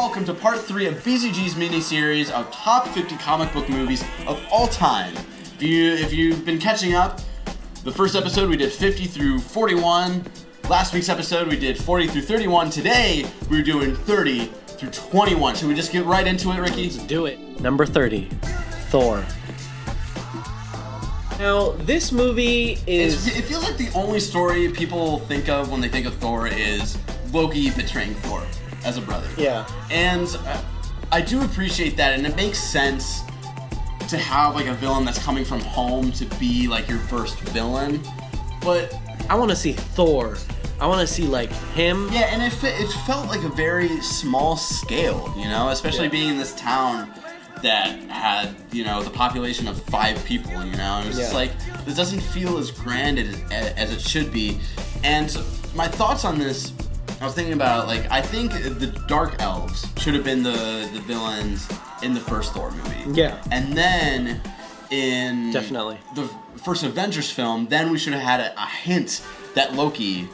welcome to part 3 of BzG's miniseries of top 50 comic book movies of all time. If you've been catching up, the first episode we did 50 through 41. Last week's episode we did 40 through 31. Today we're doing 30 through 21. Should we just get right into it, Ricky? Let's do it. Number 30, Thor. Now, this movie is... It feels like the only story people think of when they think of Thor is Loki betraying Thor as a brother. Yeah. And I do appreciate that, and it makes sense to have like a villain that's coming from home to be like your first villain. But I want to see Thor. I want to see like him. Yeah, and it felt like a very small scale, you know, especially being in this town that had, you know, the population of 5 people, you know, and it's just like, this doesn't feel as grand as it should be. And my thoughts on this, I was thinking about, like, I think the Dark Elves should have been the villains in the first Thor movie. Yeah. And then in definitely the first Avengers film, then we should have had a hint that Loki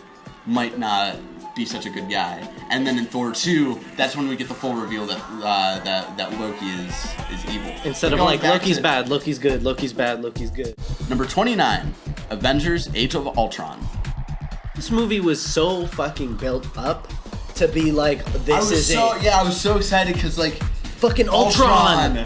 might not be such a good guy. And then in Thor II, that's when we get the full reveal that Loki is evil. Instead of like, Loki's bad, Loki's good, Loki's bad, Loki's good. Number 29, Avengers Age of Ultron. This movie was so fucking built up to be like, this is it. Yeah, I was so excited because like, fucking Ultron.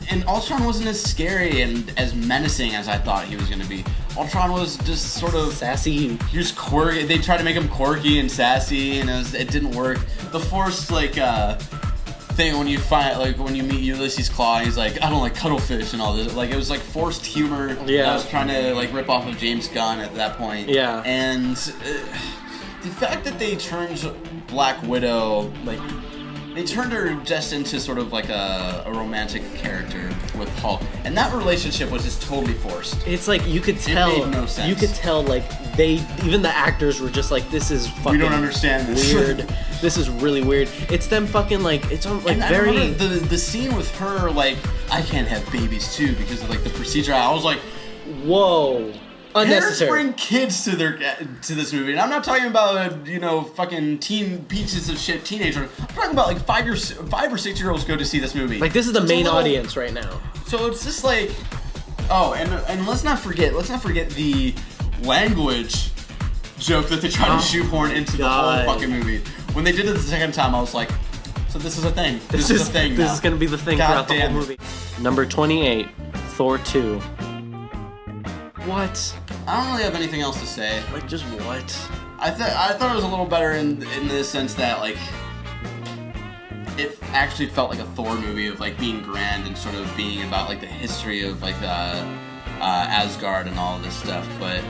And Ultron wasn't as scary and as menacing as I thought he was going to be. Ultron was just sort of sassy. He was quirky. They tried to make him quirky and sassy, and it didn't work. The forced thing when you meet Ulysses Claw, he's like, I don't like cuttlefish and all this. Like, it was like forced humor. Yeah. That was trying to like rip off of James Gunn at that point. Yeah. And the fact that they turned Black Widow, like, they turned her just into sort of like a romantic character with Hulk, and that relationship was just totally forced. It's like you could tell. It made no sense. You could tell like even the actors were just like, this is fucking. We don't understand this. Weird. This is really weird. It's them fucking like it's like and very. I remember the scene with her like, I can't have babies too because of like the procedure. I was like, whoa. Unnecessary. Parents bring kids to this movie, and I'm not talking about fucking teen pieces of shit teenagers. I'm talking about like 5 or 6 year olds go to see this movie. Like, this is the main audience right now. So it's just like, oh, and let's not forget the language joke that they tried to shoehorn into the whole fucking movie. When they did it the second time, I was like, so this is a thing. This is a thing. This is gonna be the thing throughout the whole movie. Number 28, Thor II. What? I don't really have anything else to say. Like, just what? I thought it was a little better in the sense that, like, it actually felt like a Thor movie of, like, being grand and sort of being about, like, the history of, like, Asgard and all of this stuff. But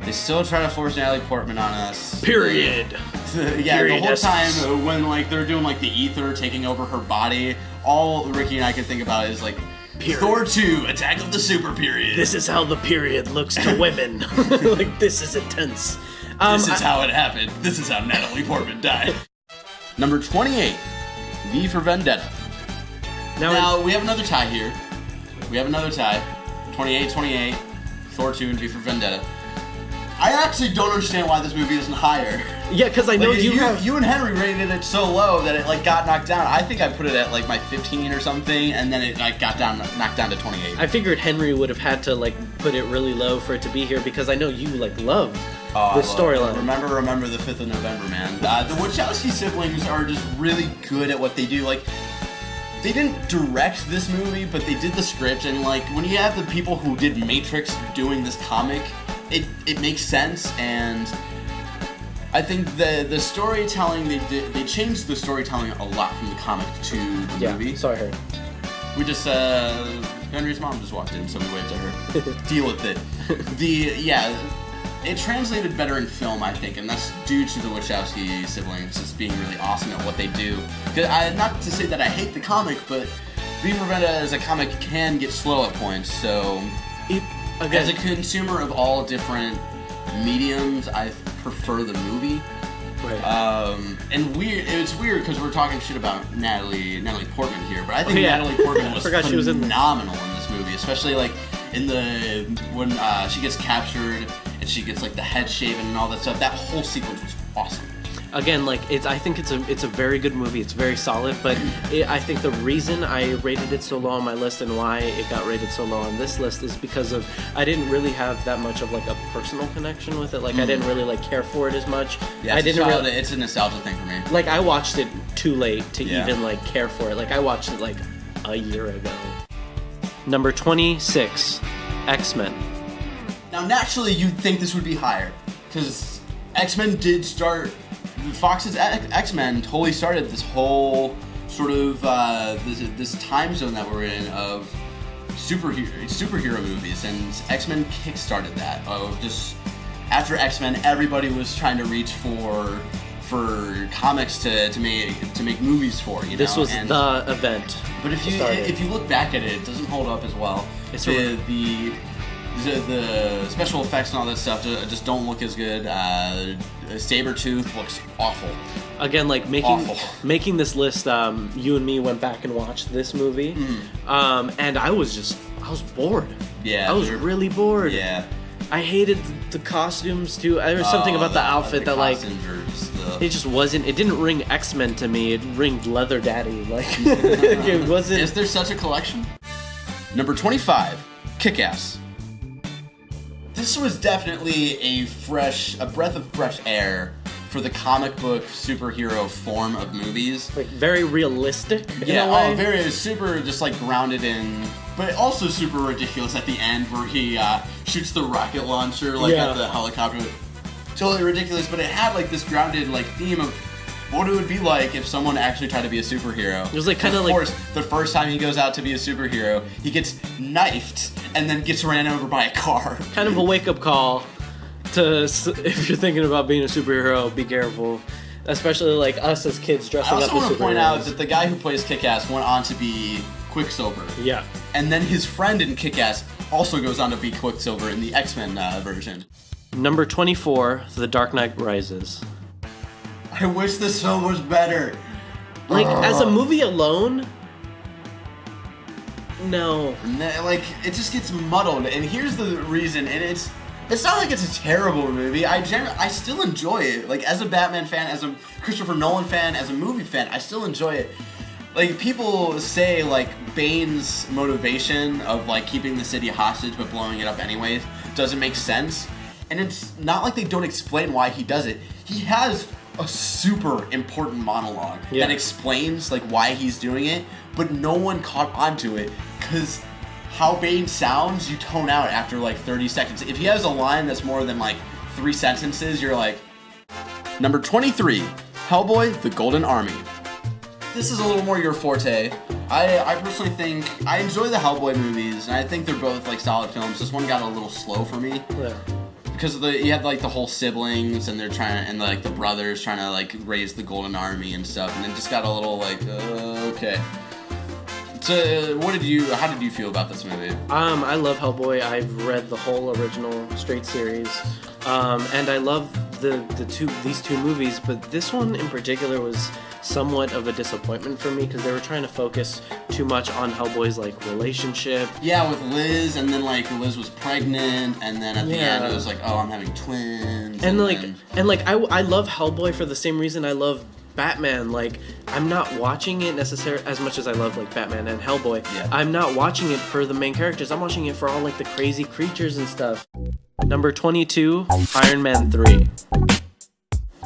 they still try to force Natalie Portman on us. Period. Yeah, the whole time when, like, they're doing, like, the ether taking over her body, all Ricky and I can think about is, like, period. Thor II, Attack of the Super Period. This is how the period looks to women. Like, this is intense. This is how it happened. This is how Natalie Portman died. Number 28, V for Vendetta. Now we have another tie here. 28, Thor II and V for Vendetta. I actually don't understand why this movie isn't higher. Yeah, because I know you and Henry rated it so low that it like got knocked down. I think I put it at like my 15 or something, and then it like knocked down to 28. I figured Henry would have had to like put it really low for it to be here because I know you like love this storyline. Remember the 5th of November, man. The Wachowski siblings are just really good at what they do. Like, they didn't direct this movie, but they did the script, and like when you have the people who did Matrix doing this comic, it makes sense. And I think the storytelling they changed the storytelling a lot from the comic to the movie. So I heard. We just Henry's mom just walked in, so we waved to her. Deal with it. It translated better in film, I think, and that's due to the Wachowski siblings just being really awesome at what they do. Not to say that I hate the comic, but V for Vendetta as a comic can get slow at points, so as a consumer of all different mediums, I prefer the movie. Right. It's weird because we're talking shit about Natalie Portman here, but I think Natalie Portman was phenomenal in this movie, especially like when she gets captured and she gets like the head shaven and all that stuff. That whole sequence was awesome. Again, like I think it's a very good movie. It's very solid, but I think the reason I rated it so low on my list and why it got rated so low on this list is because of I didn't really have that much of like a personal connection with it. Like I didn't really like care for it as much. Yeah, it's a nostalgia thing for me. Like I watched it too late to even like care for it. Like I watched it like a year ago. Number 26, XMen. Now naturally you'd think this would be higher because X-Men did start. Fox's X-Men totally started this whole sort of this time zone that we're in of superhero movies, and X-Men kickstarted that. Just after X-Men, everybody was trying to reach for comics to make movies for. You know? This was the event. But if you look back at it, it doesn't hold up as well. It's the special effects and all that stuff just don't look as good. Sabretooth looks awful. Again, like making this list, you and me went back and watched this movie, and I was bored. Yeah, I was really bored. Yeah, I hated the costumes too. There was something about the outfit that like it just wasn't. It didn't ring X-Men to me. It ringed Leather Daddy. Like it wasn't. Is there such a collection? Number 25, KickAss. This was definitely a breath of fresh air for the comic book superhero form of movies. Like very realistic. Yeah, very super, just like grounded in, but also super ridiculous at the end where he shoots the rocket launcher at the helicopter. Totally ridiculous, but it had like this grounded like theme of what it would be like if someone actually tried to be a superhero. It was like kind of like... Of course, the first time he goes out to be a superhero, he gets knifed and then gets ran over by a car. Kind of a wake-up call to, if you're thinking about being a superhero, be careful. Especially like us as kids dressing up as superheroes. I also want to point out that the guy who plays KickAss went on to be Quicksilver. Yeah. And then his friend in KickAss also goes on to be Quicksilver in the X-Men version. Number 24, The Dark Knight Rises. I wish this film was better. Like, as a movie alone, no. Like, it just gets muddled, and here's the reason, and it's not like it's a terrible movie. I still enjoy it. Like, as a Batman fan, as a Christopher Nolan fan, as a movie fan, I still enjoy it. Like, people say, like, Bane's motivation of, like, keeping the city hostage but blowing it up anyways doesn't make sense. And it's not like they don't explain why he does it. He has a super important monologue that explains like why he's doing it, but no one caught onto it because how Bane sounds, you tone out after like 30 seconds. If he has a line that's more than like 3 sentences, you're like... Number 23, Hellboy, The Golden Army. This is a little more your forte. I personally think I enjoy the Hellboy movies, and I think they're both like solid films. This one got a little slow for me. Yeah. Because you have like the whole siblings and they're trying to, and like the brothers trying to like raise the Golden Army and stuff, and it just got a little like okay. So how did you feel about this movie? I love Hellboy. I've read the whole original straight series, and I love these two movies. But this one in particular was somewhat of a disappointment for me because they were trying to focus too much on Hellboy's like relationship. Yeah, with Liz, and then like Liz was pregnant, and then at the end it was like, oh, I'm having twins. And I love Hellboy for the same reason I love Batman. Like, I'm not watching it necessarily as much as I love like Batman and Hellboy. Yeah. I'm not watching it for the main characters. I'm watching it for all like the crazy creatures and stuff. Number 22, Iron Man 3.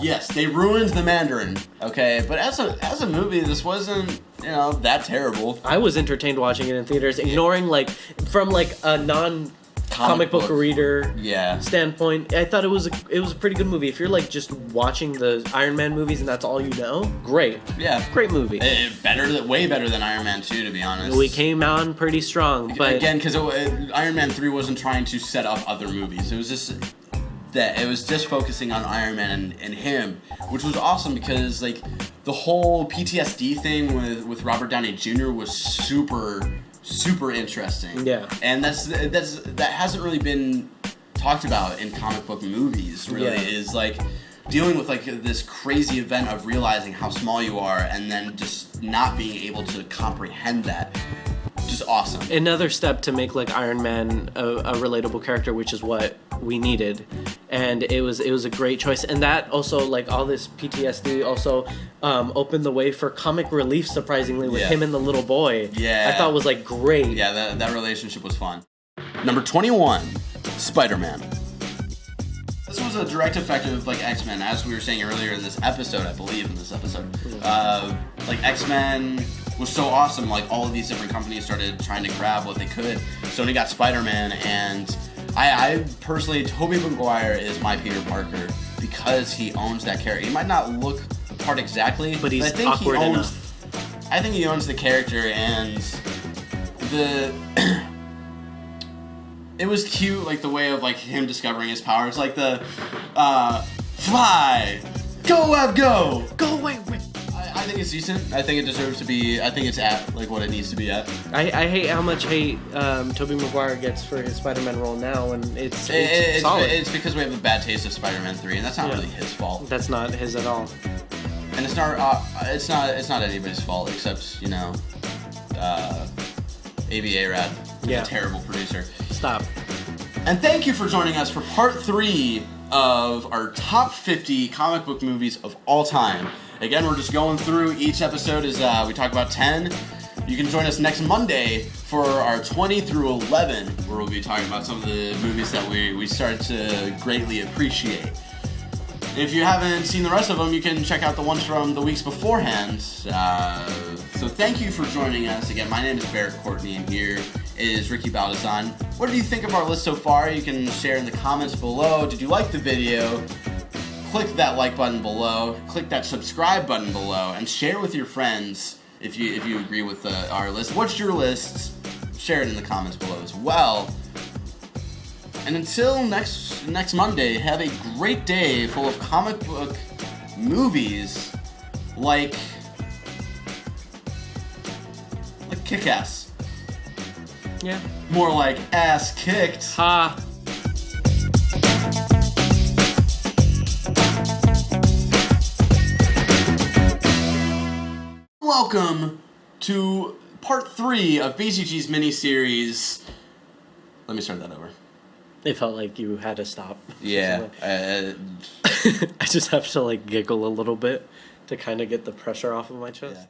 Yes, they ruined the Mandarin, okay? But as a movie, this wasn't, that terrible. I was entertained watching it in theaters, ignoring, like, from, like, a non-comic book reader standpoint. I thought it was a pretty good movie. If you're, like, just watching the Iron Man movies and that's all you know, great. Yeah. Great movie. Way better than Iron Man 2, to be honest. We came on pretty strong, but... Again, because Iron Man 3 wasn't trying to set up other movies. It was just focusing on Iron Man and him, which was awesome because like the whole PTSD thing with Robert Downey Jr. was super interesting. Yeah, and that hasn't really been talked about in comic book movies. Really, is like dealing with like this crazy event of realizing how small you are and then just not being able to comprehend that. is awesome. Another step to make like Iron Man a relatable character, which is what we needed, and it was a great choice. And that also, like, all this PTSD also opened the way for comic relief, surprisingly, with him and the little boy. Yeah, I thought was like great. Yeah, that relationship was fun. Number 21, SpiderMan. This was a direct effect of like X-Men, as we were saying earlier in this episode, I believe in this episode. Like X-Men was so awesome, like all of these different companies started trying to grab what they could. Sony got Spider-Man, and I personally, Tobey Maguire is my Peter Parker because he owns that character. He might not look the part exactly, but he's I think awkward he owns, enough. I think he owns the character, and the it was cute, like the way of like him discovering his powers, like the fly, go away. I think it's decent. I think it deserves to be. I think it's at like what it needs to be at. I hate how much hate Tobey Maguire gets for his Spider-Man role now, and it's solid. It's because we have a bad taste of Spider-Man 3, and that's not really his fault. That's not his at all. And it's not anybody's fault except A.B. Arad, a terrible producer. Stop. And thank you for joining us for part 3 of our top 50 comic book movies of all time. Again, we're just going through each episode as we talk about 10. You can join us next Monday for our 20 through 11, where we'll be talking about some of the movies that we started to greatly appreciate. If you haven't seen the rest of them, you can check out the ones from the weeks beforehand. So thank you for joining us. Again, my name is Barrett Courtney, and here is Ricky Baldazan. What did you think of our list so far? You can share in the comments below. Did you like the video? Click that like button below. Click that subscribe button below, and share with your friends if you agree with our list. What's your list? Share it in the comments below as well. And until next Monday, have a great day full of comic book movies like KickAss. Yeah. More like ass kicked. Ha. Welcome to part 3 of BzG's miniseries. Let me start that over. It felt like you had to stop. Yeah. I just have to like giggle a little bit to kind of get the pressure off of my chest. Yeah.